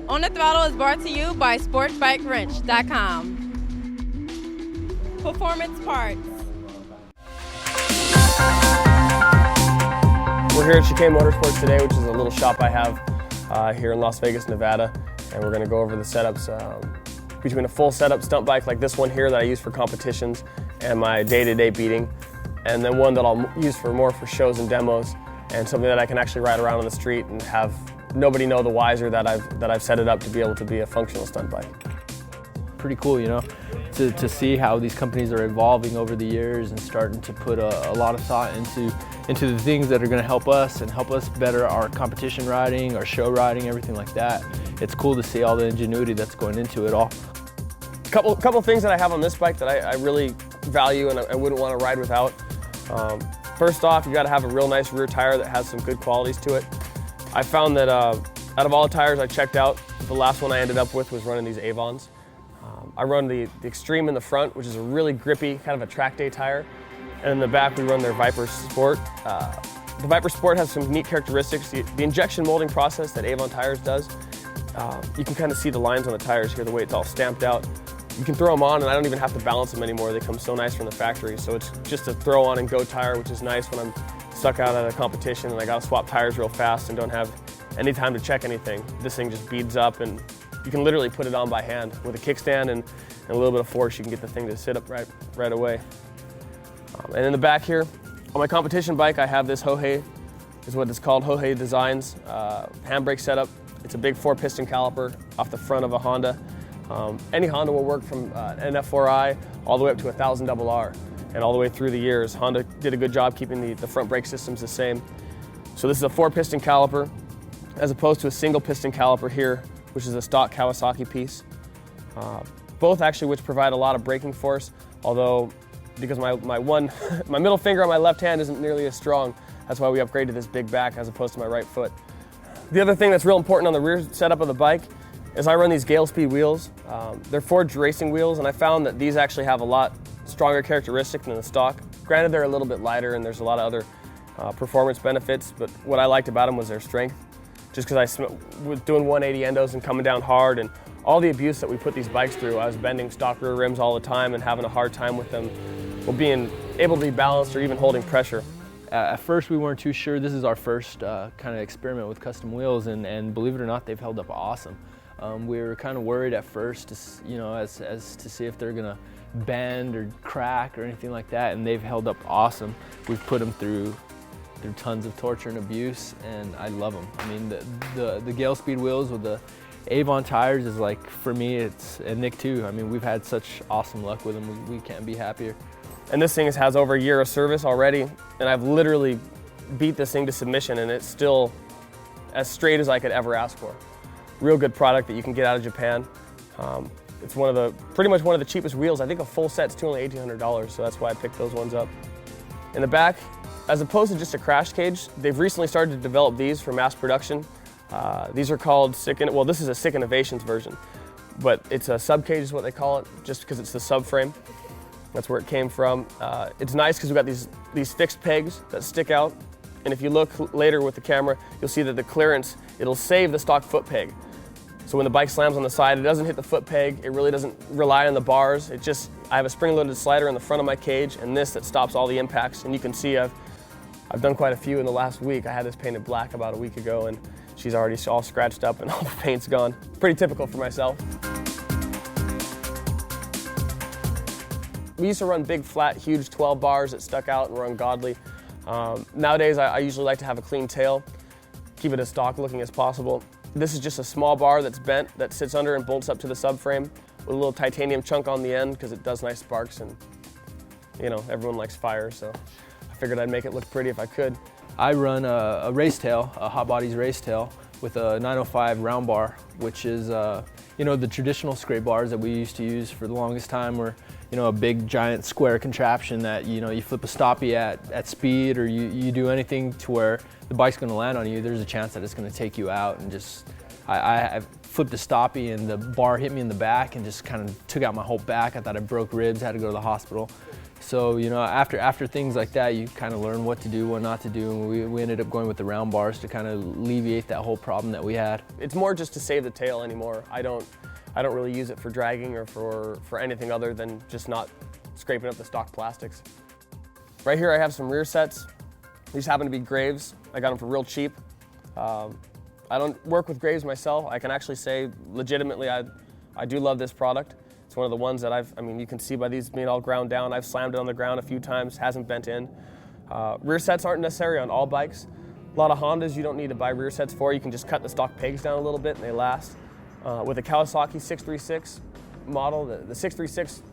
On the Throttle is brought to you by SportsBikeWrench.com. Performance Parts. We're here at Chicane Motorsports today, which is a little shop I have here in Las Vegas, Nevada, and we're going to go over the setups between a full setup stunt bike like this one here that I use for competitions and my day-to-day beating, and then one that I'll use more for shows and demos, and something that I can actually ride around on the street and have nobody know the wiser that I've set it up to be able to be a functional stunt bike. Pretty cool, you know, to see how these companies are evolving over the years and starting to put a lot of thought into the things that are going to help us and help us better our competition riding, our show riding, everything like that. It's cool to see all the ingenuity that's going into it all. Couple things that I have on this bike that I really value and I wouldn't want to ride without. First off, you got to have a real nice rear tire that has some good qualities to it. I found that out of all the tires I checked out, the last one I ended up with was running these Avons. I run the Extreme in the front, which is a really grippy, kind of a track day tire. And in the back, we run their Viper Sport. The Viper Sport has some neat characteristics. The injection molding process that Avon Tires does, you can kind of see the lines on the tires here, the way it's all stamped out. You can throw them on and I don't even have to balance them anymore. They come so nice from the factory. So it's just a throw on and go tire, which is nice when I'm stuck out at a competition and I gotta swap tires real fast and don't have any time to check anything. This thing just beads up and you can literally put it on by hand. With a kickstand and a little bit of force, you can get the thing to sit up right away. And in the back here, on my competition bike, I have this Hohei, is what it's called, Hohei Designs handbrake setup. It's a big 4-piston caliper off the front of a Honda. Any Honda will work from an F4i all the way up to a 1000 RR. And all the way through the years, Honda did a good job keeping the front brake systems the same. So this is a 4-piston caliper, as opposed to a single piston caliper here, which is a stock Kawasaki piece. Both actually which provide a lot of braking force, although because my middle finger on my left hand isn't nearly as strong, that's why we upgraded this big back as opposed to my right foot. The other thing that's real important on the rear setup of the bike is I run these Gale Speed wheels. They're forged racing wheels, and I found that these actually have a lot stronger characteristic than the stock. Granted, they're a little bit lighter and there's a lot of other performance benefits, but what I liked about them was their strength. Just because I was doing 180 endos and coming down hard and all the abuse that we put these bikes through, I was bending stock rear rims all the time and having a hard time with them, well, being able to be balanced or even holding pressure. At first we weren't too sure. This is our first kind of experiment with custom wheels, and believe it or not, they've held up awesome. We were kind of worried at first, as to see if they're gonna bend or crack or anything like that, and they've held up awesome. We've put them through tons of torture and abuse, and I love them. I mean, the Gale Speed wheels with the Avon tires is like, for me, and Nick too. I mean, we've had such awesome luck with them. We can't be happier. And this thing has over a year of service already, and I've literally beat this thing to submission, and it's still as straight as I could ever ask for. Real good product that you can get out of Japan. It's pretty much one of the cheapest wheels. I think a full set's only $1,800, so that's why I picked those ones up. In the back, as opposed to just a crash cage, they've recently started to develop these for mass production. These are called well, this is a Sick Innovations version, but it's a sub cage is what they call it, just because it's the subframe. That's where it came from. It's nice because we've got these fixed pegs that stick out, and if you look later with the camera, you'll see that the clearance, it'll save the stock foot peg. So when the bike slams on the side, it doesn't hit the foot peg, it really doesn't rely on the bars. I have a spring-loaded slider in the front of my cage and this that stops all the impacts, and you can see I've done quite a few in the last week. I had this painted black about a week ago and she's already all scratched up and all the paint's gone. Pretty typical for myself. We used to run big, flat, huge 12 bars that stuck out and were ungodly. Nowadays, I usually like to have a clean tail, keep it as stock looking as possible. This is just a small bar that's bent, that sits under and bolts up to the subframe with a little titanium chunk on the end because it does nice sparks, and everyone likes fire, so I figured I'd make it look pretty if I could. I run a race tail, a Hot Bodies race tail with a 905 round bar, which is the traditional scrape bars that we used to use for the longest time were a big giant square contraption that you flip a stoppie at speed, or you do anything to where the bike's going to land on you, there's a chance that it's going to take you out. And just I flipped a stoppie and the bar hit me in the back and just kind of took out my whole back. I thought I broke ribs, had to go to the hospital. So, you know, after things like that, you kind of learn what to do, what not to do, and we ended up going with the round bars to kind of alleviate that whole problem that we had. It's more just to save the tail anymore. I don't really use it for dragging or for anything other than just not scraping up the stock plastics. Right here I have some rear sets. These happen to be Graves. I got them for real cheap. I don't work with Graves myself. I can actually say legitimately I do love this product. It's one of the ones that I mean, you can see by these being all ground down. I've slammed it on the ground a few times, hasn't bent in. Rear sets aren't necessary on all bikes. A lot of Hondas you don't need to buy rear sets for. You can just cut the stock pegs down a little bit and they last. With the Kawasaki 636 model, the 636,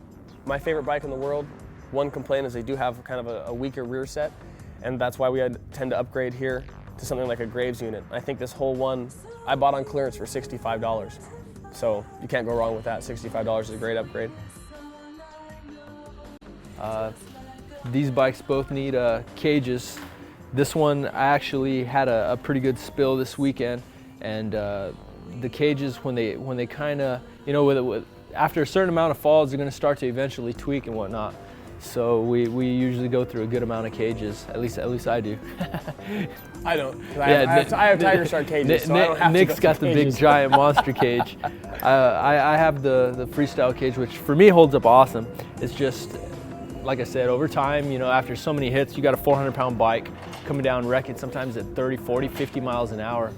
my favorite bike in the world, one complaint is they do have kind of a weaker rear set, and that's why we tend to upgrade here to something like a Graves unit. I think this whole one I bought on clearance for $65. So you can't go wrong with that. $65 is a great upgrade. These bikes both need cages. This one, I actually had a pretty good spill this weekend, and the cages, when they kind of, you know, after a certain amount of falls, they're going to start to eventually tweak and whatnot. So we usually go through a good amount of cages. At least I do. I don't. I have Tiger Shark cages, so I don't have Nick's to got the big giant monster cage. I have the freestyle cage, which for me holds up awesome. It's just, like I said, over time, you know, after so many hits, you got a 400-pound bike coming down wrecking sometimes at 30, 40, 50 miles an hour.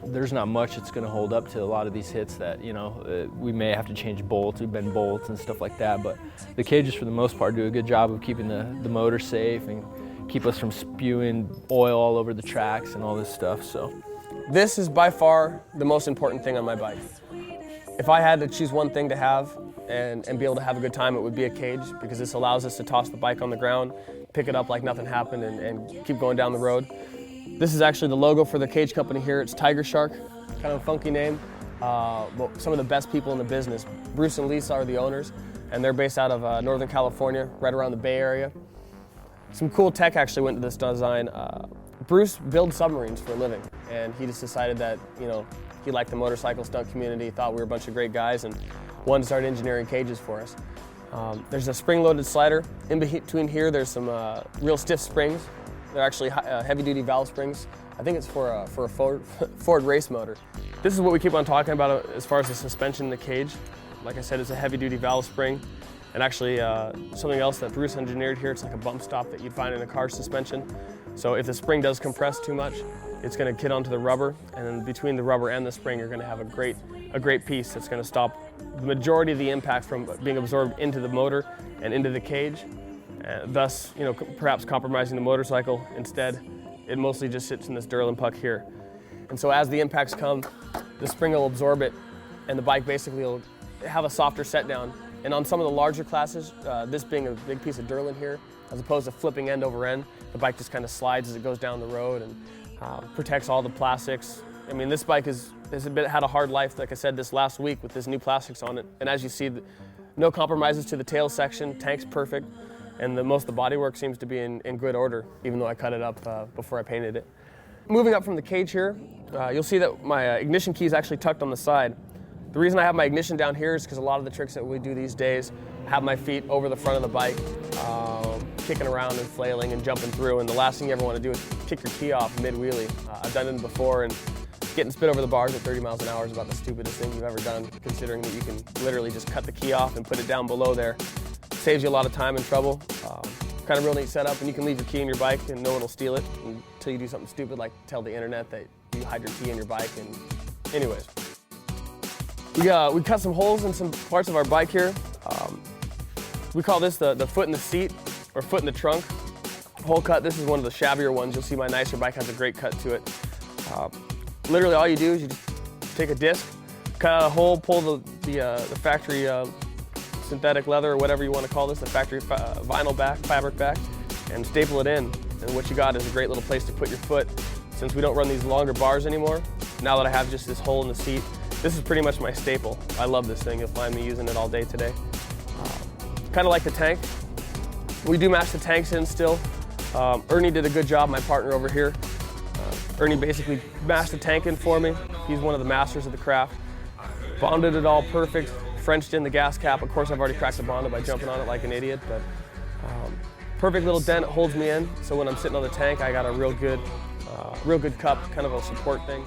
There's not much that's going to hold up to a lot of these hits that, you know, we may have to change bolts, we bend bolts and stuff like that, but the cages for the most part do a good job of keeping the motor safe and keep us from spewing oil all over the tracks and all this stuff. So this is by far the most important thing on my bike. If I had to choose one thing to have and be able to have a good time, it would be a cage, because this allows us to toss the bike on the ground, pick it up like nothing happened, and keep going down the road. This is actually the logo for the cage company here. It's Tiger Shark, kind of a funky name. But some of the best people in the business. Bruce and Lisa are the owners, and they're based out of Northern California, right around the Bay Area. Some cool tech actually went into this design. Bruce builds submarines for a living, and he just decided that, you know, he liked the motorcycle stunt community, thought we were a bunch of great guys, and wanted to start engineering cages for us. There's a spring-loaded slider. In between here, there's some real stiff springs. They're actually heavy-duty valve springs. I think it's for a Ford race motor. This is what we keep on talking about as far as the suspension in the cage. Like I said, it's a heavy-duty valve spring. And actually, something else that Bruce engineered here, it's like a bump stop that you'd find in a car suspension. So if the spring does compress too much, it's going to kid onto the rubber, and then between the rubber and the spring, you're going to have a great piece that's going to stop the majority of the impact from being absorbed into the motor and into the cage. Thus, you know, perhaps compromising the motorcycle. Instead, it mostly just sits in this Durlin puck here. And so as the impacts come, the spring will absorb it, and the bike basically will have a softer set down. And on some of the larger classes, this being a big piece of Durlin here, as opposed to flipping end over end, the bike just kind of slides as it goes down the road and protects all the plastics. I mean, this bike has had a hard life, like I said, this last week with this new plastics on it. And as you see, no compromises to the tail section, tank's perfect. And most of the bodywork seems to be in good order, even though I cut it up before I painted it. Moving up from the cage here, you'll see that my ignition key is actually tucked on the side. The reason I have my ignition down here is because a lot of the tricks that we do these days have my feet over the front of the bike, kicking around and flailing and jumping through, and the last thing you ever want to do is kick your key off mid-wheelie. I've done it before, and getting spit over the bars at 30 miles an hour is about the stupidest thing you've ever done, considering that you can literally just cut the key off and put it down below there. Saves you a lot of time and trouble. Kind of real neat setup, and you can leave your key in your bike and no one will steal it until you do something stupid like tell the internet that you hide your key in your bike. And anyways, we cut some holes in some parts of our bike here. We call this the foot in the seat or foot in the trunk hole cut. This is one of the shabbier ones. You'll see my nicer bike has a great cut to it. Literally all you do is you just take a disc, cut out a hole, pull the factory synthetic leather or whatever you want to call this, the factory vinyl back, fabric back, and staple it in. And what you got is a great little place to put your foot. Since we don't run these longer bars anymore, now that I have just this hole in the seat, this is pretty much my staple. I love this thing. You'll find me using it all day today. Kind of like the tank. We do match the tanks in still. Ernie did a good job, my partner over here. Ernie basically mashed the tank in for me. He's one of the masters of the craft. Bonded it all perfect. Frenched in the gas cap. Of course, I've already cracked the bond by jumping on it like an idiot, but Perfect little dent, holds me in, so when I'm sitting on the tank, I got a real good cup, kind of a support thing.